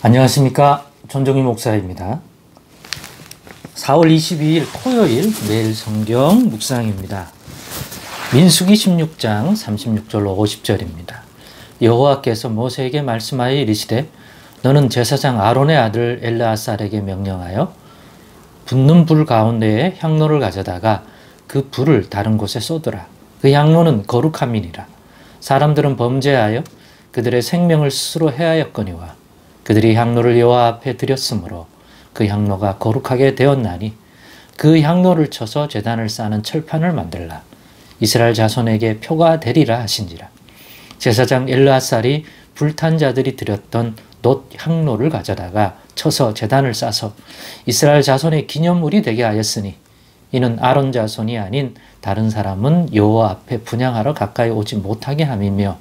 안녕하십니까. 전종희 목사입니다. 4월 22일 토요일 매일 성경 묵상입니다. 민수기 16장 36절로 50절입니다. 여호와께서 모세에게 말씀하여 이르시되 너는 제사장 아론의 아들 엘르아살에게 명령하여 붙는 불 가운데에 향로를 가져다가 그 불을 다른 곳에 쏟으라. 그 향로는 거룩함이니라. 사람들은 범죄하여 그들의 생명을 스스로 해하였거니와 그들이 향로를 여호와 앞에 드렸으므로 그 향로가 거룩하게 되었나니 그 향로를 쳐서 제단을 쌓는 철판을 만들라. 이스라엘 자손에게 표가 되리라 하신지라. 제사장 엘르아살이 불탄 자들이 드렸던 놋 향로를 가져다가 쳐서 제단을 쌓아서 이스라엘 자손의 기념물이 되게 하였으니 이는 아론 자손이 아닌 다른 사람은 여호와 앞에 분향하러 가까이 오지 못하게 함이며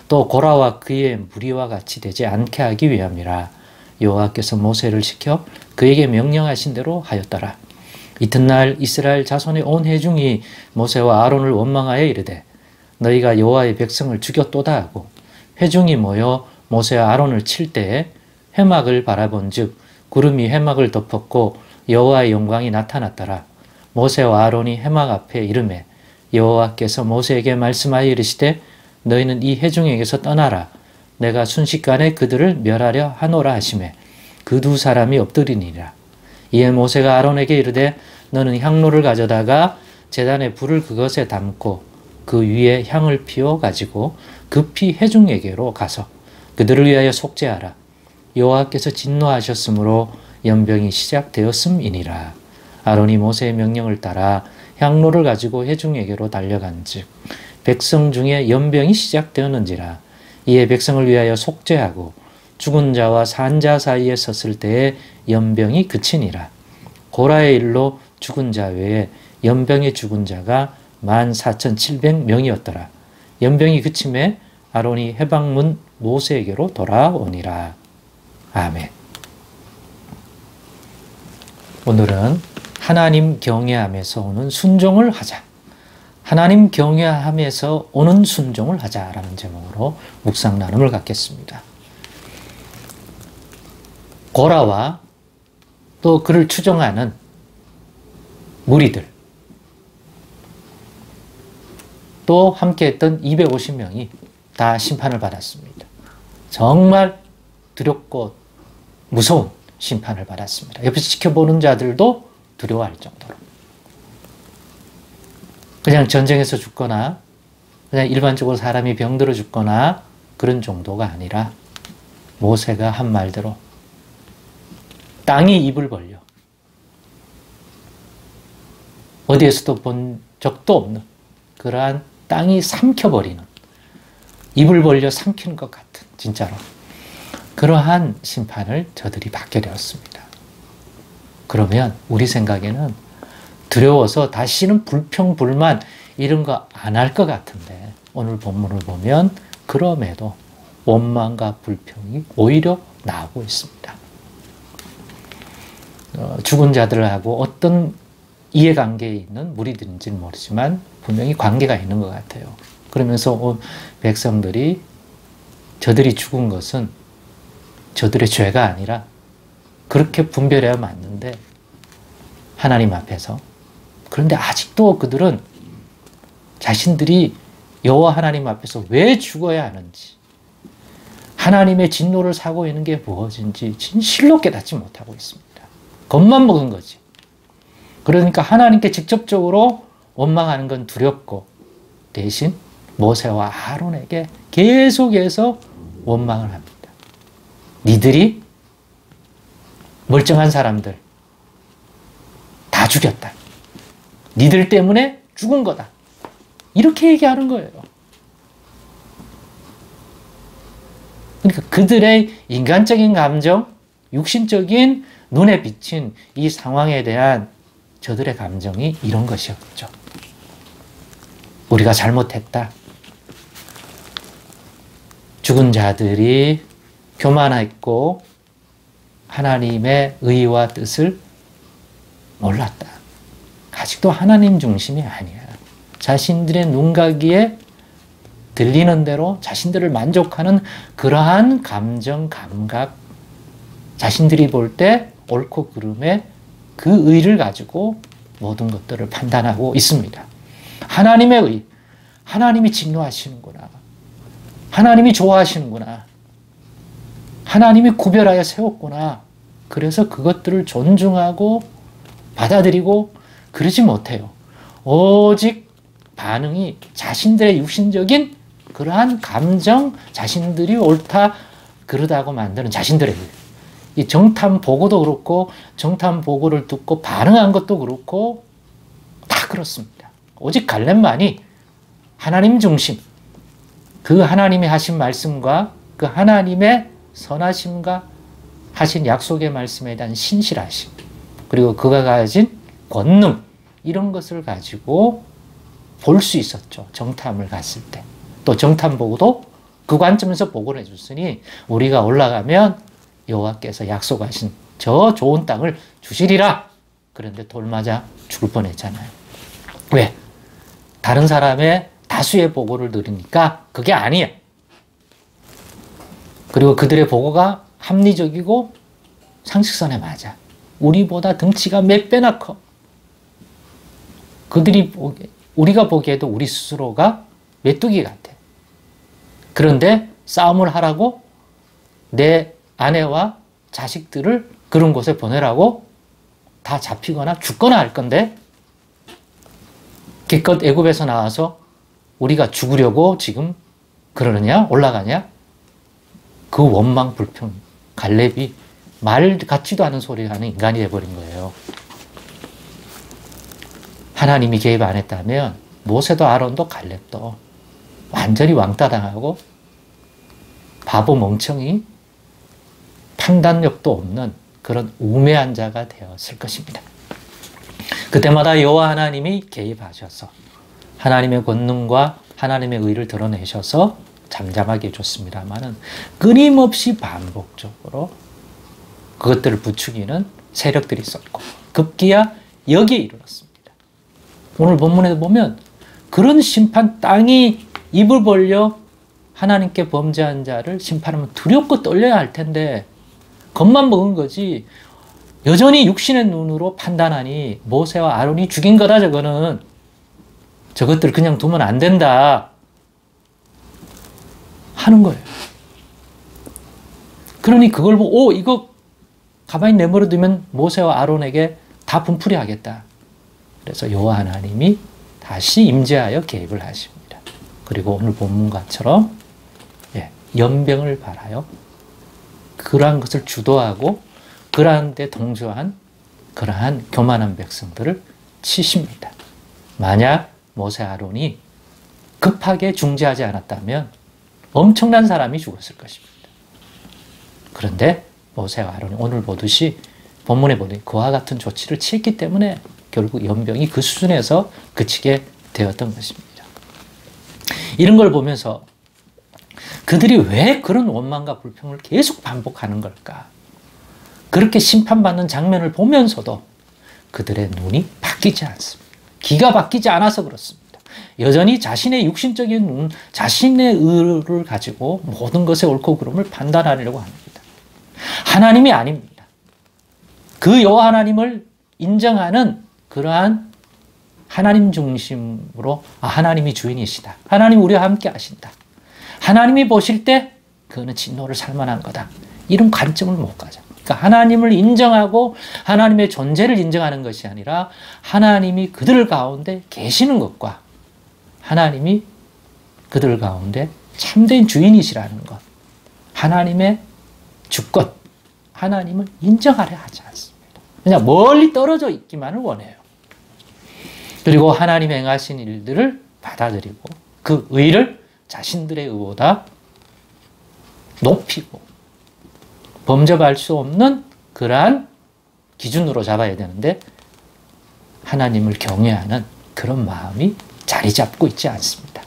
또 고라와 그의 무리와 같이 되지 않게 하기 위함이라. 여호와께서 모세를 시켜 그에게 명령하신 대로 하였더라. 이튿날 이스라엘 자손의 온 회중이 모세와 아론을 원망하여 이르되 너희가 여호와의 백성을 죽였도다 하고 회중이 모여 모세와 아론을 칠 때에 회막을 바라본즉 구름이 회막을 덮었고 여호와의 영광이 나타났더라. 모세와 아론이 회막 앞에 이르매 여호와께서 모세에게 말씀하여 이르시되 너희는 이 회중에게서 떠나라. 내가 순식간에 그들을 멸하려 하노라 하시매 그 두 사람이 엎드리니라. 이에 모세가 아론에게 이르되 너는 향로를 가져다가 제단에 불을 그것에 담고 그 위에 향을 피워 가지고 급히 회중에게로 가서 그들을 위하여 속죄하라. 여호와께서 진노하셨으므로 연병이 시작되었음이니라. 아론이 모세의 명령을 따라 향로를 가지고 회중에게로 달려간즉 백성 중에 연병이 시작되었는지라. 이에 백성을 위하여 속죄하고 죽은 자와 산 자 사이에 섰을 때에 연병이 그치니라. 고라의 일로 죽은 자 외에 연병에 죽은 자가 14,700명이었더라. 연병이 그침에 아론이 해방문 모세에게로 돌아오니라. 아멘. 오늘은 하나님 경외함에서 오는 순종을 하자. 하나님 경외함에서 오는 순종을 하자라는 제목으로 묵상 나눔을 갖겠습니다. 고라와 또 그를 추종하는 무리들 또 함께했던 250명이 다 심판을 받았습니다. 정말 두렵고 무서운 심판을 받았습니다. 옆에서 지켜보는 자들도 두려워할 정도로. 그냥 전쟁에서 죽거나 그냥 일반적으로 사람이 병들어 죽거나 그런 정도가 아니라 모세가 한 말대로 땅이 입을 벌려 어디에서도 본 적도 없는 그러한 땅이 삼켜버리는 입을 벌려 삼키는 것 같은 진짜로 그러한 심판을 저들이 받게 되었습니다. 그러면 우리 생각에는 두려워서 다시는 불평, 불만 이런 거 안 할 것 같은데 오늘 본문을 보면 그럼에도 원망과 불평이 오히려 나오고 있습니다. 죽은 자들하고 어떤 이해관계에 있는 무리들인지는 모르지만 분명히 관계가 있는 것 같아요. 그러면서 백성들이 저들이 죽은 것은 저들의 죄가 아니라 그렇게 분별해야 맞는데 하나님 앞에서 그런데 아직도 그들은 자신들이 여호와 하나님 앞에서 왜 죽어야 하는지 하나님의 진노를 사고 있는 게 무엇인지 진실로 깨닫지 못하고 있습니다. 겁만 먹은 거지. 그러니까 하나님께 직접적으로 원망하는 건 두렵고 대신 모세와 아론에게 계속해서 원망을 합니다. 니들이 멀쩡한 사람들 다 죽였다. 니들 때문에 죽은 거다. 이렇게 얘기하는 거예요. 그러니까 그들의 인간적인 감정, 육신적인 눈에 비친 이 상황에 대한 저들의 감정이 이런 것이었죠. 우리가 잘못했다. 죽은 자들이 교만했고 하나님의 의와 뜻을 몰랐다. 아직도 하나님 중심이 아니야. 자신들의 눈가기에 들리는 대로 자신들을 만족하는 그러한 감정, 감각, 자신들이 볼 때 옳고 그름의 그 의를 가지고 모든 것들을 판단하고 있습니다. 하나님의 의, 하나님이 진노하시는구나. 하나님이 좋아하시는구나. 하나님이 구별하여 세웠구나. 그래서 그것들을 존중하고 받아들이고 그러지 못해요. 오직 반응이 자신들의 육신적인 그러한 감정, 자신들이 옳다 그러다고 만드는 자신들의 이 정탐 보고도 그렇고 정탐 보고를 듣고 반응한 것도 그렇고 다 그렇습니다. 오직 갈렙만이 하나님 중심, 그 하나님이 하신 말씀과 그 하나님의 선하심과 하신 약속의 말씀에 대한 신실하심, 그리고 그가 가진 권능, 이런 것을 가지고 볼 수 있었죠. 정탐을 갔을 때. 또 정탐 보고도 그 관점에서 보고를 해줬으니 우리가 올라가면 여호와께서 약속하신 저 좋은 땅을 주시리라. 그런데 돌 맞아 죽을 뻔했잖아요. 왜? 다른 사람의 다수의 보고를 들으니까 그게 아니에요. 그리고 그들의 보고가 합리적이고 상식선에 맞아. 우리보다 덩치가 몇 배나 커. 우리가 보기에도 우리 스스로가 메뚜기 같아. 그런데 싸움을 하라고 내 아내와 자식들을 그런 곳에 보내라고 다 잡히거나 죽거나 할 건데 기껏 애굽에서 나와서 우리가 죽으려고 지금 그러느냐? 올라가냐? 그 원망 불평, 갈렙이 말 같지도 않은 소리를 하는 인간이 되어버린 거예요. 하나님이 개입 안 했다면 모세도 아론도 갈렙도 완전히 왕따당하고 바보 멍청이 판단력도 없는 그런 우매한 자가 되었을 것입니다. 그때마다 여호와 하나님이 개입하셔서 하나님의 권능과 하나님의 의를 드러내셔서 잠잠하게 해줬습니다만은 끊임없이 반복적으로 그것들을 부추기는 세력들이 있었고 급기야 여기에 이르렀습니다. 오늘 본문에 보면 그런 심판, 땅이 입을 벌려 하나님께 범죄한 자를 심판하면 두렵고 떨려야 할 텐데 겁만 먹은 거지 여전히 육신의 눈으로 판단하니 모세와 아론이 죽인 거다. 저거는 저것들 그냥 두면 안 된다 하는 거예요. 그러니 그걸 보고 이거 가만히 내버려 두면 모세와 아론에게 다 분풀이 하겠다. 그래서 여호와 하나님이 다시 임재하여 개입을 하십니다. 그리고 오늘 본문과처럼 연병을 발하여 그러한 것을 주도하고 그러한 데 동조한 그러한 교만한 백성들을 치십니다. 만약 모세 아론이 급하게 중재하지 않았다면 엄청난 사람이 죽었을 것입니다. 그런데 모세와 아론이 오늘 보듯이 본문에 보니 그와 같은 조치를 취했기 때문에 결국 연병이 그 수준에서 그치게 되었던 것입니다. 이런 걸 보면서 그들이 왜 그런 원망과 불평을 계속 반복하는 걸까? 그렇게 심판받는 장면을 보면서도 그들의 눈이 바뀌지 않습니다. 기가 바뀌지 않아서 그렇습니다. 여전히 자신의 육신적인 눈, 자신의 의를 가지고 모든 것의 옳고 그름을 판단하려고 합니다. 하나님이 아닙니다. 그 여호와 하나님을 인정하는 그러한 하나님 중심으로 하나님이 주인이시다. 하나님 우리와 함께 하신다. 하나님이 보실 때 그는 진노를 살만한 거다. 이런 관점을 못 가져. 그러니까 하나님을 인정하고 하나님의 존재를 인정하는 것이 아니라 하나님이 그들 가운데 계시는 것과 하나님이 그들 가운데 참된 주인이시라는 것, 하나님의 주권, 하나님을 인정하려 하지 않습니다. 그냥 멀리 떨어져 있기만을 원해요. 그리고 하나님 행하신 일들을 받아들이고 그 의를 자신들의 의보다 높이고 범접할 수 없는 그러한 기준으로 잡아야 되는데 하나님을 경외하는 그런 마음이 자리 잡고 있지 않습니다.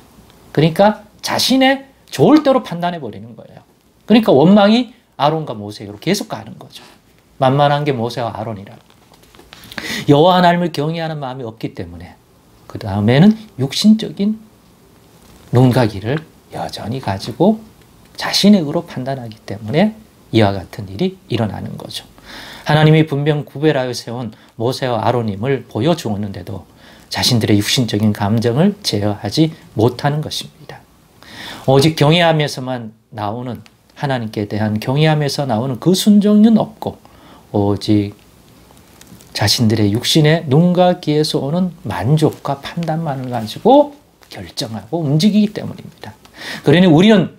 그러니까 자신의 좋을 대로 판단해 버리는 거예요. 그러니까 원망이 아론과 모세로 계속 가는 거죠. 만만한 게 모세와 아론이라고. 여호와 하나님을 경외하는 마음이 없기 때문에 그 다음에는 육신적인 눈과 귀를 여전히 가지고 자신의 의로 판단하기 때문에 이와 같은 일이 일어나는 거죠. 하나님이 분명 구별하여 세운 모세와 아론임을 보여주었는데도 자신들의 육신적인 감정을 제어하지 못하는 것입니다. 오직 경외함에서만 나오는, 하나님께 대한 경외함에서 나오는 그 순종은 없고 오직 자신들의 육신의 눈과 귀에서 오는 만족과 판단만을 가지고 결정하고 움직이기 때문입니다. 그러니 우리는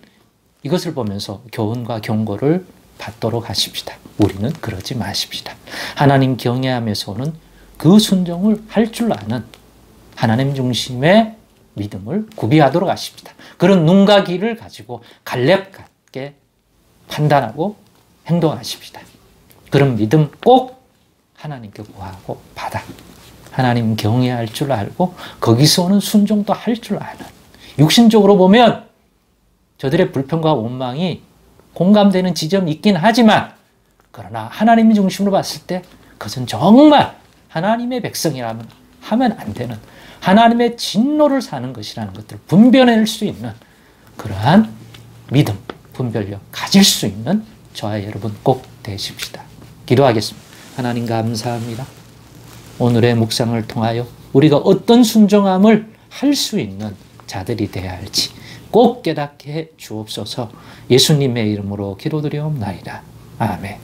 이것을 보면서 교훈과 경고를 받도록 하십시다. 우리는 그러지 마십시다. 하나님 경외함에서 오는 그 순종을 할 줄 아는 하나님 중심의 믿음을 구비하도록 하십시다. 그런 눈과 귀를 가지고 갈렙 같게 판단하고 행동하십시다. 그런 믿음 꼭 하나님께 구하고 받아 하나님 경외할 줄 알고 거기서 오는 순종도 할 줄 아는, 육신적으로 보면 저들의 불평과 원망이 공감되는 지점이 있긴 하지만 그러나 하나님 중심으로 봤을 때 그것은 정말 하나님의 백성이라면 하면 안 되는, 하나님의 진노를 사는 것이라는 것들을 분별해낼 수 있는 그러한 믿음, 분별력 가질 수 있는 저와 여러분 꼭 되십시다. 기도하겠습니다. 하나님 감사합니다. 오늘의 묵상을 통하여 우리가 어떤 순종함을 할 수 있는 자들이 되어야 할지 꼭 깨닫게 해 주옵소서. 예수님의 이름으로 기도드리옵나이다. 아멘.